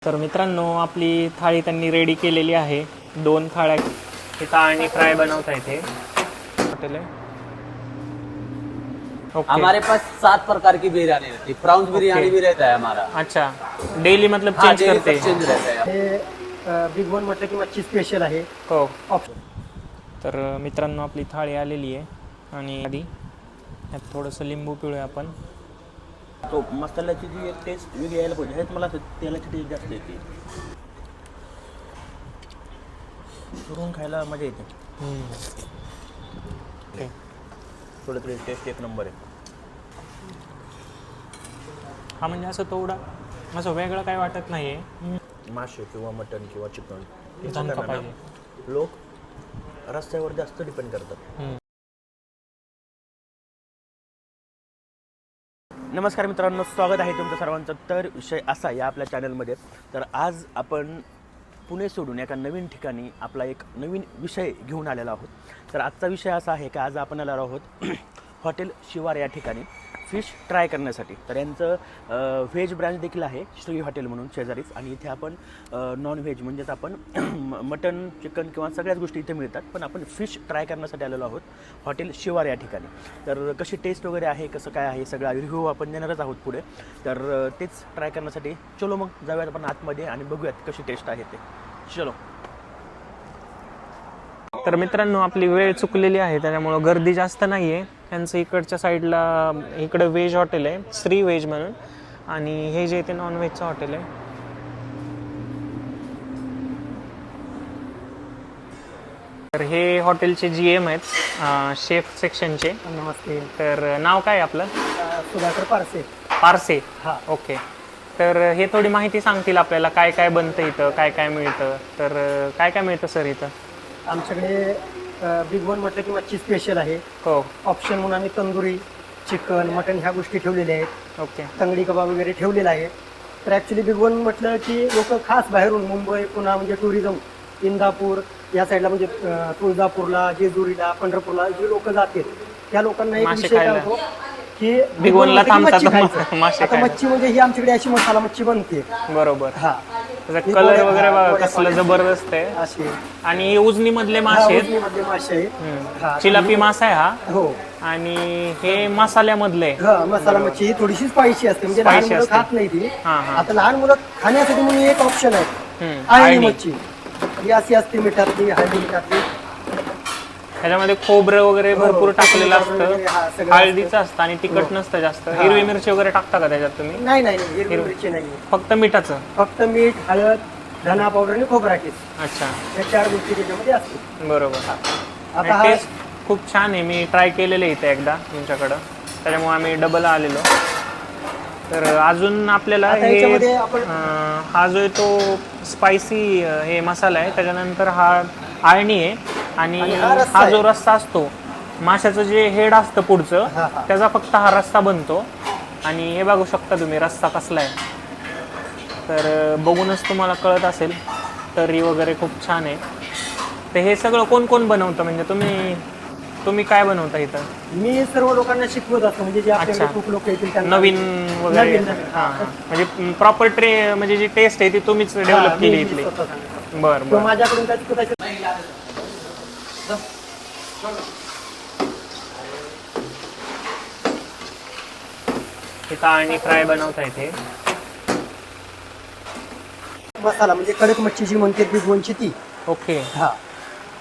तर मित्रांनो आपली थाळी त्यांनी रेडी केलेली आहे। 2 थाळ्या इथं आणि फ्राय बनवता येते हॉटेल है। हमारे पास 7 प्रकार की बिरयानी रहती है। प्रॉन्स बिरयानी भी रहता है हमारा। अच्छा, डेली मतलब हाँ, चेंज करते हैं। चेंज रहता है। हे बिग वन म्हटलं की मच्छी स्पेशल आहे हो। ऑप्शन। तर मित्रांनो आपली थाळी आलेली आहे आणि आधी यात थोडंसं लिंबू पिळूया आपण। तो मसाल्याची जी एक टेस्ट वेगळी यायला पाहिजे, हेच मला तेलाची टेस्ट जास्त येते। करून खायला मजा येते। थोडं तरी टेस्ट एक नंबर आहे। हा म्हणजे असं थोडा असं वेगळं काही वाटत नाहीये। मासे किंवा मटन किंवा चिकन झणका पाहिजे। लोक रस्त्यावर जास्त डिपेंड करतात। नमस्कार मित्रांनो, स्वागत आहे तुमचं सर्वांचं। तर विषय असा या आपल्या चॅनलमध्ये, तर आज आपण पुणे सोडून एका नवीन ठिकाणी आपला एक नवीन विषय घेऊन आलेला आहोत। तर आजचा विषय असा आहे की आज आपण आलेलो आहोत हॉटेल शिवार या ठिकाणी फिश ट्राय करण्यासाठी। तर यांचं व्हेज ब्रँच देखील आहे श्री हॉटेल म्हणून शेजारीच, आणि इथे आपण नॉन व्हेज म्हणजेच आपण मटन चिकन किंवा सगळ्याच गोष्टी इथे मिळतात, पण आपण फिश ट्राय करण्यासाठी आलेलो आहोत हॉटेल शिवार या ठिकाणी। तर कशी टेस्ट वगैरे आहे, कसं काय आहे, सगळा रिव्ह्यू आपण देणारच आहोत पुढे। तर तेच ट्राय करण्यासाठी चलो मग जाऊयात आपण आतमध्ये आणि बघूयात कशी टेस्ट आहे ते। चलो। तर मित्रांनो आपली वेळ चुकलेली आहे, त्याच्यामुळं गर्दी जास्त नाही आहे। त्यांचं इकडच्या साईडला इकडं व्हेज हॉटेल आहे श्री व्हेज म्हणून, आणि हे जे ते नॉन व्हेजचं हॉटेल आहे। तर हे हॉटेलचे GM आहेत, शेफ सेक्शनचे। नमस्ते। तर नाव काय आपलं? सुधाकर पारसे। पारसे। हा। ओके। तर हे थोडी माहिती सांगतील आपल्याला काय काय बनतं इथं, काय काय मिळतं। तर काय काय मिळतं सर इथं? आमच्याकडे बिग वन म्हटलं की मच्छी स्पेशल आहे। हो। ऑप्शन म्हणून आम्ही तंदुरी चिकन मटन ह्या गोष्टी ठेवलेल्या आहेत। ओके। तंगडी कबाब वगैरे ठेवलेला आहे। तर ॲक्च्युली बिग वन म्हटलं की लोक खास बाहेरून मुंबई पुन्हा म्हणजे टुरिझम इंदापूर या साईडला म्हणजे तुळजापूरला जेजुरीला पंढरपूरला जे लोक जातात त्या लोकांना एक मासे विषय काय खायला. होतो की बिग वनला म्हटलं की मच्छी थांबतात खायचं. मासे आता खायला. मच्छी म्हणजे ही आमच्याकडे अशी मसाला मच्छी बनते। बरोबर। हा, त्याचा कलर वगैरे बघा कसलं जबरदस्त आहे। असे आणि उजनी मधले मासे आहेत। उजनीमधले मासे आहेत। हा, चिलापी मासा आहे हा, हो। आणि हे मसाल्यामधले। हा, मसाला मच्छी ही थोडीशी स्पायसी असते, म्हणजे लहान Spicy मुलं असते. खात नाही ती। हा, हा. आता लहान मुलं खाण्यासाठी म्हणून एक ऑप्शन आहे आळणी. आळणी मच्छी। ही अशी असते मिठातली हळदी मिठातली। त्याच्यामध्ये खोबरं वगैरे भरपूर टाकलेलं खोबरं वगैरे, हा, असतं, सगळं हळदीचं असतं आणि तिखट नसतं जास्त। हिरवी मिरची वगैरे टाकता का त्याच्यात तुम्ही? नाही नाही नाही, हिरवी मिरची नाही, फक्त मिठाचं? फक्त मीठ हळद धना पावडर आणि खोबरा किस अच्छा, या 4 गोष्टी त्याच्यामध्ये असतात। बरोबर। आता हा टेस्ट खूप छान आहे, मी ट्राय केलेलं इथे एकदा तुमच्याकडं, त्याच्यामुळे आम्ही डबल आलेलो। तर अजून आपल्याला आता हे याच्यामध्ये आपण हा जो आहे तो स्पायसी हे मसाला आहे, त्याच्यानंतर हा आळणी आहे, आणि हा रस्सा हा जो आहे. रस्सा असतो माशाचं जे हेड असतं पुढचं, हा, हा. त्याचा फक्त हा रस्सा बनतो। आणि हे बघू शकता तुम्ही रस्सा कसला आहे, तर बघूनच तुम्हाला कळत असेल। तर्री वगैरे खूप छान आहे। तर हे सगळं कोण कोण बनवतं, म्हणजे तुम्ही काय बनवता इथं? मी सर्व लोकांना शिकवत असतो, म्हणजे जे आपल्याकडे अच्छा. खूप लोक येतील त्यांना नवीन वगैरे? नवीन. हां, म्हणजे प्रॉपर म्हणजे जी टेस्ट आहे ती तुम्हीच डेव्हलप केली इथली? बरं तो बरं। माझ्याकडून काय चुकायचं इथं आणि फ्राय बनवता येते। मसाला म्हणजे कडक मच्छीची म्हणते बिग वनची ती। ओके। हा,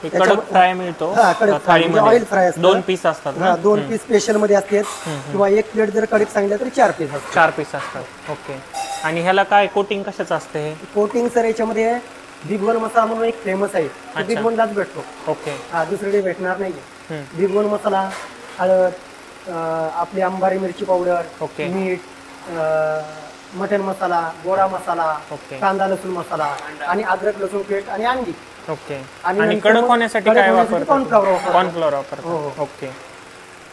हे कडक फ्राय मिळतो हा, कडक फ्राय म्हणजे थाळीमध्ये? ऑइल फ्राय असतं। 2 पीस असतात ना? हा, 2 पीस स्पेशल मध्ये असतात, किंवा 1 प्लेट जर कडक सांगितलं तर 4 पीस असतात। 4 पीस असतात। ओके। आणि ह्याला काय कोटिंग कशाचं असतं हे? कोटिंग सर याच्यामध्ये बिग वन मसाला म्हणून एक फेमस आहे, तो बिग वनलाच भेटतो। ओके। हा, दुसरीकडे भेटणार नाही। बिग वन मसाला, हळद, आपली अंबारी मिरची पावडर, ओके. मीठ, मटन मसाला, गोडा मसाला, ओके. कांदा लसूण मसाला, आणि अद्रक लसूण पेस्ट आणि अंडी। ओके। आणि आणि नंतर कडक मग होण्यासाठी कडक काय होण्यासाठी वापरतात? cornflour वापरतात. कॉर्नफ्लॉवर हो, वापरतात। हो. ओके।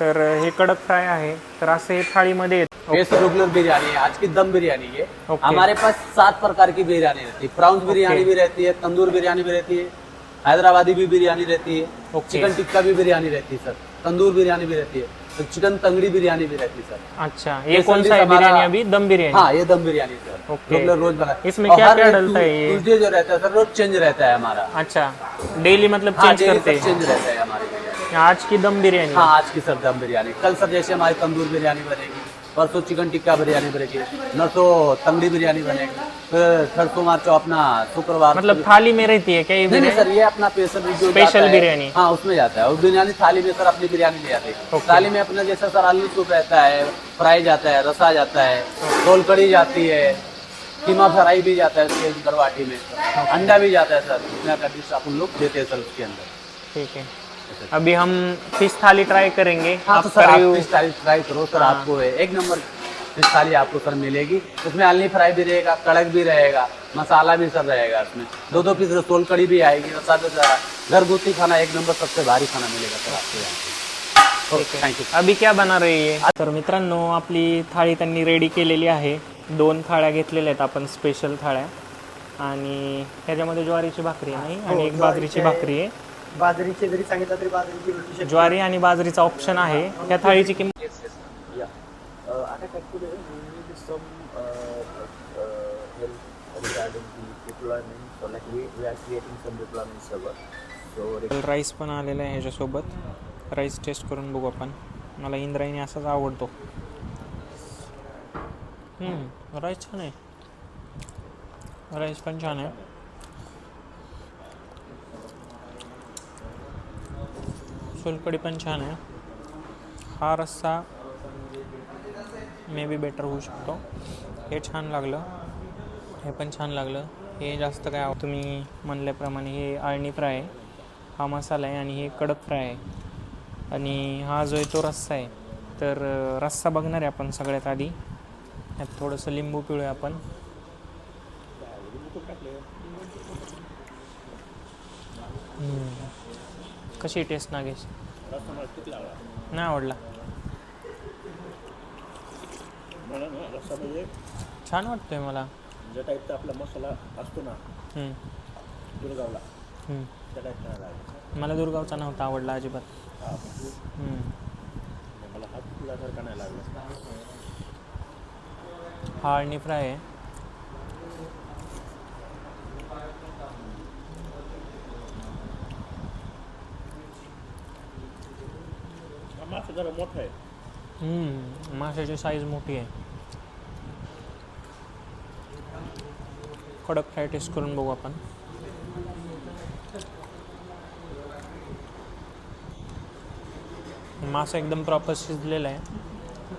तर हे कडक फ्राय आहे, तर असे थाळीमध्ये येतं। ये रेगुलर बिरयानी है, आज की दम बिरयानी है। ओके। हमारे पास 7 प्रकार की बिरयानी रहती है। प्रॉन्स बिरयानी भी रहती है, तंदूर बिरयानी भी रहती है, हैदराबादी भी बिरयानी रहती है, ओके। चिकन टिक्का भी बिरयानी रहती है सर, तंदूर बिरयानी भी रहती है, तो चिकन तंगड़ी बिरयानी भी रहती है सर। अच्छा, ये कौन सा है बिरयानी अभी? दम बिरयानी? हाँ, ये दम बिरयानी सर। ओके। रेगुलर रोज बना। इसमें और क्या हर क्या एक डलता है ये? ट्यूसडे जो रहता है सर रोज चेंज रहता है हमारा। अच्छा, डेली मतलब हाँ चेंज करते हैं। चेंज रहता है हमारे बिरयानी। आज की दम बिरयानी। हाँ आज की सर दम बिरयानी, कल सर जैसे हमारी तंदूर बिरयानी बनेगी, परसों चिकन टिक्का बिरयानी बनेगी, नरसों तंगड़ी बिरयानी बनेगी, फिर सर सोमवार को अपना शुक्रवार मतलब थाली में रहती है क्या ये नहीं नहीं बिरयानी? सर, ये अपना स्पेशल बिरयानी। हाँ उसमें जाता है। और बिरयानी थाली में सर अपनी बिरयानी ले आते हैं। ओके। थाली में अपना जैसा सर आलू सूप रहता है, फ्राई जाता है, रसा जाता है, सोल कड़ी जाती है, कीमा फ्राई भी जाता है उसके अंदर वाटी में, अंडा भी जाता है सर, इतना का डिश अपन लोग देते हैं सर उसके अंदर। ठीक है, अभी हम फिश थाली ट्राई करेंगे। हाँ तो आपका सर आप review- फिश थाली ट्राई करो सर, आपको एक नंबर फिश थाली आपको सर मिलेगी। उसमें आलनी फ्राई भी रहेगा, कड़क भी रहेगा, मसाला भी सर रहेगा उसमें, दो पीस रसोल कड़ी भी आएगी, रसा भी रहेगा। घरगुती खाना एक नंबर सबसे भारी खाना मिलेगा सर आपको यहाँ पे। ठीक थँक्यू। आहे। अभी क्या बना रही आहे? तर मित्रांनो, आपली थाळी त्यांनी रेडी केलेली आहे। 2 थाळ्या घेतलेल्या आहेत आपण, स्पेशल थाळ्या, आणि ह्याच्यामध्ये ज्वारीची भाकरी आहे नाही, आणि एक बाजरीची भाकरी आहे। बाजरीचे जरी सांगितलं तरी बाजरीची भेटू शकते. ज्वारी आणि बाजरीचा ऑप्शन आहे। ह्या थाळीची किंमत At actually we need some help regarding the deployment. So like we are creating some deployment server. So rice पण आलेला आहे ह्याच्यासोबत। राईस टेस्ट करून बघू आपण। मला इंद्रायणी असाच आवडतो। राईस छान आहे, राईस पण छान आहे। सोलकढी पण छान आहे। हा रस्सा मे बी बेटर होऊ शकतो। हे छान लागलं, हे पण छान लागलं। हे जास्त काय तुम्ही म्हणल्याप्रमाणे हे आळणी फ्राय आहे, हा मसाला आहे, आणि हे कडक फ्राय आहे, आणि हा जो आहे तो रस्सा आहे। तर रस्सा बघणार आहे आपण सगळ्यात आधी। यात थोडंसं लिंबू पिळूया आपण। कशी टेस्ट नागेश? नाही आवडला? मला ना रस्सा म्हणजे छान वाटतोय मला। ज्या टाईपचा आपला मसाला असतो ना हम्म, दुर्गावला, हम्म. त्या टाईपचा लागला. मला दुर्गावचा नव्हता आवडला अजिबात। मला हा तुझ्यासारखा नाही लागला. हा अळणी फ्राय आहे। हा मासा जरा मोठा आहे. माशाची साईज मोठी आहे। कडक फ्राय टेस्ट करून बघू आपण। मासा एकदम प्रॉपर शिजलेला आहे,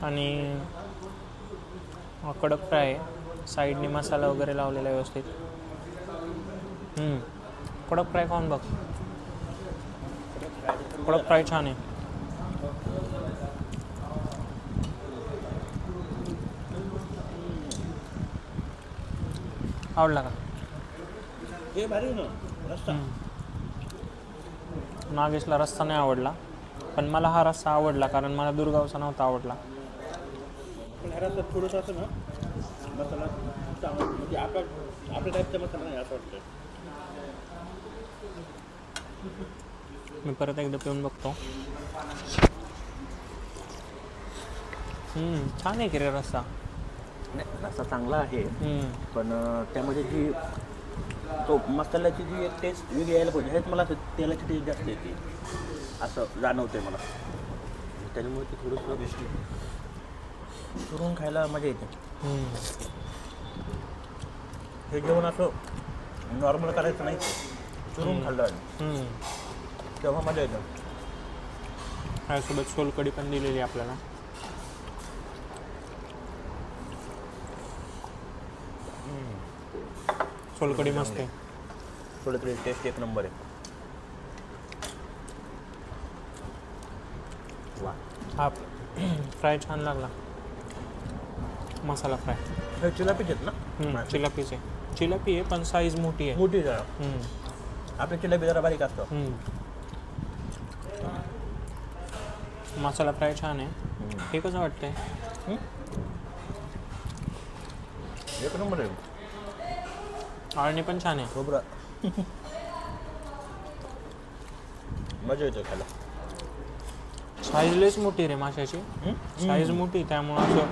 आणि कडक फ्राय आहे। साईडने मसाला वगैरे लावलेला आहे व्यवस्थित। कडक फ्राय खाऊन बघ, कडक फ्राय छान आहे। आवडला का? हे भारी आहे ना रस्सा. नागेशला रस्सा नाही आवडला, पण मला हा रस्सा आवडला, कारण मला दुर्गावचा नव्हता आवडला। पण ह्या रस्त्यात थोडंसं असं ना मसाला चांगला, म्हणजे आपल्या टाईपचा मसाला नाही असं वाटतं. मी परत एकदा पिऊन बघतो। छान आहे की रे रस्सा। नाही रस्सा चांगला आहे, पण त्यामध्ये जी तो मसाल्याची जी एक टेस्ट वेगळी यायला पाहिजे, हेच मला असं तेलाची टेस्ट जास्त येते असं जाणवतंय मला। त्याच्यामुळे ते थोडंसं चुरून खायला मजा येते। हे जेवण असं नॉर्मल करायचं नाही, चुरून खाल्लं तेव्हा मजा येतं। त्यासोबत सोलकढी पण दिलेली आपल्याला। सोलकढी मस्त आहे, थोडं तरी टेस्ट एक नंबर आहे। वा, हा फ्राय छान लागला, मसाला फ्राय। हे चिलापीच आहेत ना? चिलापीच आहे, चिलापी आहे पण साईज मोठी आहे। मोठी जरा, आपल्या चिलापी जरा बारीक असतं। मसाला फ्राय छान आहे। हे कसं वाटतंय? एक नंबर आहे। आळणी पण छान आहे। खोबरं मजा येते खायला। साईज लयच मोठी रे माशाची, साईज मोठी, त्यामुळे असं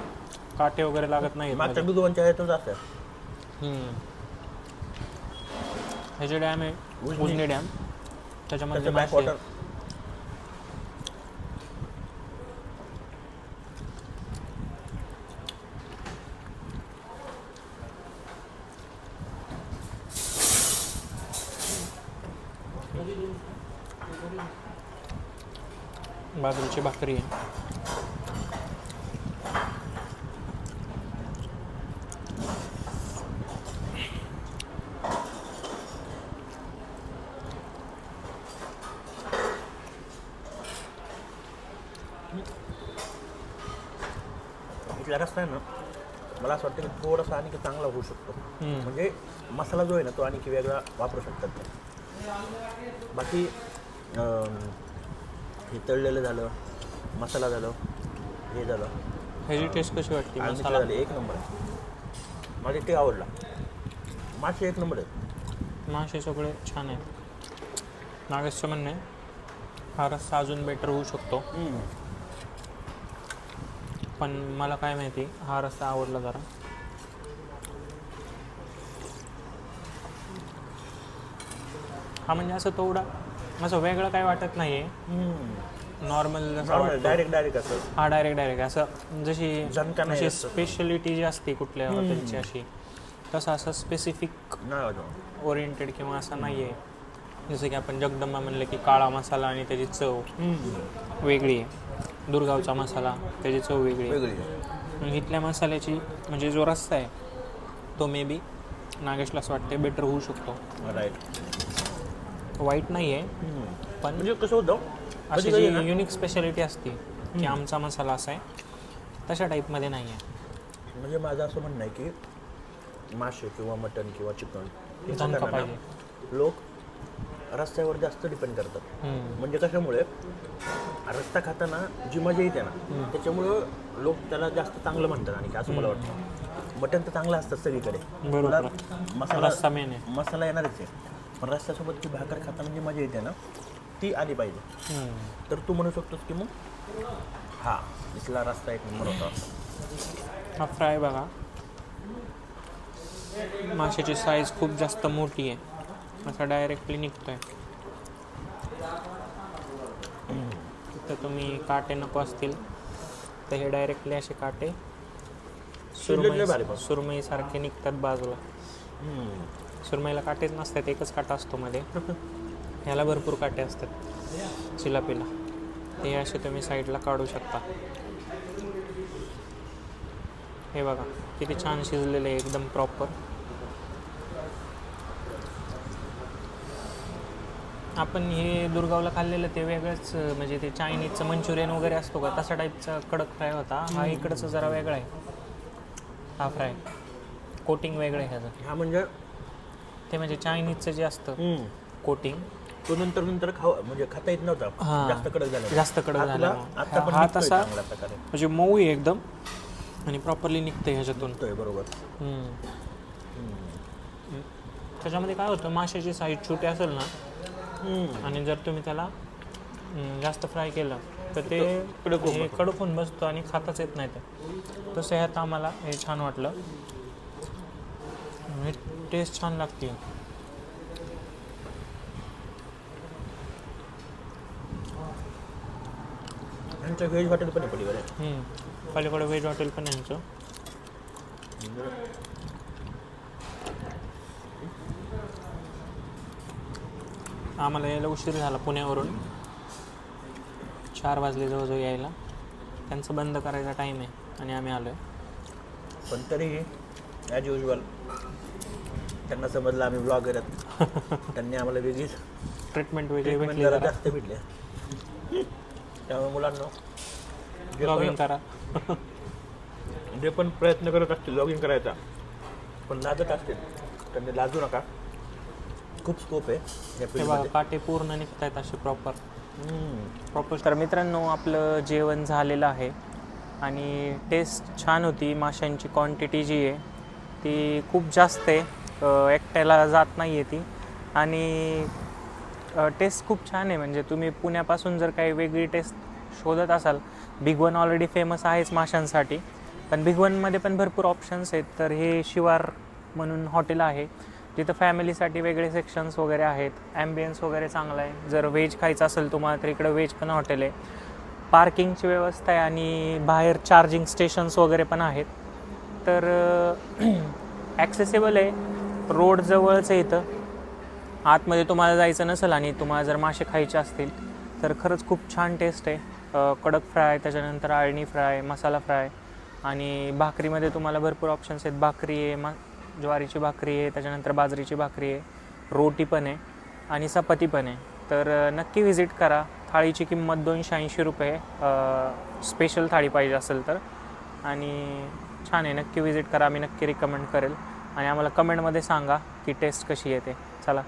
काटे वगैरे लागत नाही। मागच्या बिगवांच्या ह्यातच असतात। हे जे डॅम आहे उजनी डॅम त्याच्यामध्ये त्याचं मासे बॅकवॉटर बाजरीची भाकरी आहे. इथला रस्ता आहे ना मला असं वाटतं की थोडासा आणखी चांगला होऊ शकतो. म्हणजे मसाला जो आहे ना तो आणखी वेगळा वापरू शकतात ते. बाकी हे तळलेलं झालं, मसाला झालं, हे झालं, ह्याची टेस्ट कशी वाटते आणि मसाला? झाले एक नंबर आहे. मला ते आवडला. मासे एक नंबर आहेत. मासे सगळे छान आहे. नागेशचं म्हणणं आहे हा रस्सा अजून बेटर होऊ शकतो, पण मला काय माहिती हा रस्सा आवडला जरा. हा म्हणजे असं थोडा असं वेगळं काय वाटत नाही आहे. नॉर्मल जसं वाटतं. डायरेक्ट असं हा डायरेक्ट असं जशी झणका नाही अशी असं. स्पेशलिटी जी असते कुठल्या हॉटेलची अशी तसं असं स्पेसिफिक नाही वाटत. ओरिएंटेड किंवा असं नाही आहे. जसं की आपण जगदंबा म्हणलं की काळा मसाला आणि त्याची चव वेगळी आहे. दुर्गावचा मसाला त्याची चव वेगळी आहे. वेगळी आहे. आणि इथल्या मसाल्याची म्हणजे जो रस्सा आहे तो मे बी नागेशला असं वाटते बेटर होऊ शकतो. राईट. वाईट नाही आहे, पण म्हणजे कसं होतं अशी कधी-कधी जी ना युनिक स्पेशालिटी असते की आमचा मसाला असा आहे तशा टाईपमध्ये नाही आहे. म्हणजे माझं असं म्हणणं आहे की मासे किंवा मटण किंवा चिकन हे झणका खाताना ना पाहिजे. लोक रस्त्यावर जास्त डिपेंड करतात. म्हणजे कशामुळे रस्ता खाताना जी मजा येते ना त्याच्यामुळं लोक त्याला जास्त चांगलं म्हणतात. आणि असं मला वाटतं मटण तर चांगलं असतं सगळीकडे. बरोबर. तुला मसाला रस्सा मेन आहे. मसाला येणारच आहे, पण रस्त्यासोबत जी भाकर खाताना जी मजा येते ना ती आली पाहिजे. तर तू म्हणू शकतोस की मग हा इथला रस्ता एक नंबर होता. हा फ्राय बघा, माशाची साईज खूप जास्त मोठी आहे, असा डायरेक्टली निघतोय. तर तुम्ही काटे नको असतील तर हे डायरेक्टली असे काटे शिजलेले भारी पण. सुरमई सारखे निघतात बाजूला. सुरमईला काटेच नसतात, एकच काटा असतो मध्ये. ह्याला भरपूर काटे असतात चिलापीला. हे असे तुम्ही साईडला काढू शकता. हे बघा किती छान शिजलेले आहे, एकदम प्रॉपर. आपण हे दुर्गावला खाल्लेलं ते वेगळंच, म्हणजे ते चायनीजचं मंचुरियन वगैरे असतो का तसा टाईपचा कडक फ्राय होता. हा इकडचं जरा वेगळा आहे. हा फ्राय कोटिंग वेगळं आहे ह्याचं. हा म्हणजे ते म्हणजे चायनीजचं जे असतं कोटिंग तो नंतर म्हणजे खाता येत नव्हता. हां. जास्त कडक झाला. जास्त कडक हा झाला. तुला आता पण हा निघतोय तसा चांगल्या प्रकारे. म्हणजे मऊ आहे एकदम आणि प्रॉपरली निघते ह्याच्यातून. निघतोय बरोबर. त्याच्यामध्ये काय होतं, माशाची साईज छोटी असेल ना आणि जर तुम्ही त्याला जास्त फ्राय केलं तर ते हे कडक होऊन बसतो आणि खाताच येत नाही. ते तसं ह्यात आम्हाला हे छान वाटलं. टेस्ट छान लागते. यांचं व्हेज हॉटेल पण आहे पलीकडे. पलीकडे व्हेज हॉटेल पण आहे यांचं. आम्हाला यायला उशीर झाला पुण्यावरून. 4 वाजले जवळजवळ यायला. त्यांचं बंद करायचा टाईम आहे आणि आम्ही आलो आहे. पण तरीही ॲज युजल त्यांना समजलं आम्ही ब्लॉगर आहेत. त्यांनी आम्हाला वेगळीच ट्रीटमेंट वेगळी ट्रीटमेंट भेटली जरा जरा. जास्त भेटले. त्यामुळे मुलांना लॉगिंग करा. जे पण प्रयत्न करत असतील लॉगिंग करायचा पण लाजत असतील त्यांनी लाजू नका. खूप स्कोप आहे या हे बघा फील्डमध्ये. काटे पूर्ण निघत आहेत असे प्रॉपर. तर मित्रांनो आपलं जेवण झालेलं आहे आणि टेस्ट छान होती. माशांची क्वांटिटी जी आहे ती खूप जास्त आहे, एकट्याला जात नाही आहे ती. आणि टेस्ट खूप छान आहे. म्हणजे तुम्ही पुण्यापासून जर काही वेगळी टेस्ट शोधत असाल, बिग वन ऑलरेडी फेमस आहेच माशांसाठी, पण बिग वनमध्ये पण भरपूर ऑप्शन्स आहेत. तर हे शिवार म्हणून हॉटेल आहे, तिथं फॅमिलीसाठी वेगळे सेक्शन्स वगैरे आहेत. ॲम्बियन्स वगैरे चांगला आहे. जर व्हेज खायचं असेल तुम्हाला तर इकडं व्हेज पण हॉटेल आहे. पार्किंगची व्यवस्था आहे आणि बाहेर चार्जिंग स्टेशन्स वगैरे पण आहेत. तर ॲक्सेसिबल आहे, रोड जवळच आहे इथं. आतमध्ये तुम्हाला जायचं नसेल आणि तुम्हाला जर मासे खायचे असतील तर खरंच खूप छान टेस्ट आहे. कडक फ्राय, त्याच्यानंतर आळणी फ्राय, मसाला फ्राय आणि भाकरीमध्ये तुम्हाला भरपूर ऑप्शन्स आहेत. भाकरी आहे, ज्वारीची भाकरी आहे, त्याच्यानंतर बाजरीची भाकरी आहे, रोटी पण आहे आणि चपाती पण आहे. तर नक्की व्हिजिट करा. थाळीची किंमत 280 रुपये, स्पेशल थाळी पाहिजे असेल तर. आणि छान आहे, नक्की व्हिजिट करा. आम्ही नक्की रिकमेंड करेल आणि आम्हाला कमेंटमध्ये सांगा की टेस्ट कशी येते. चला.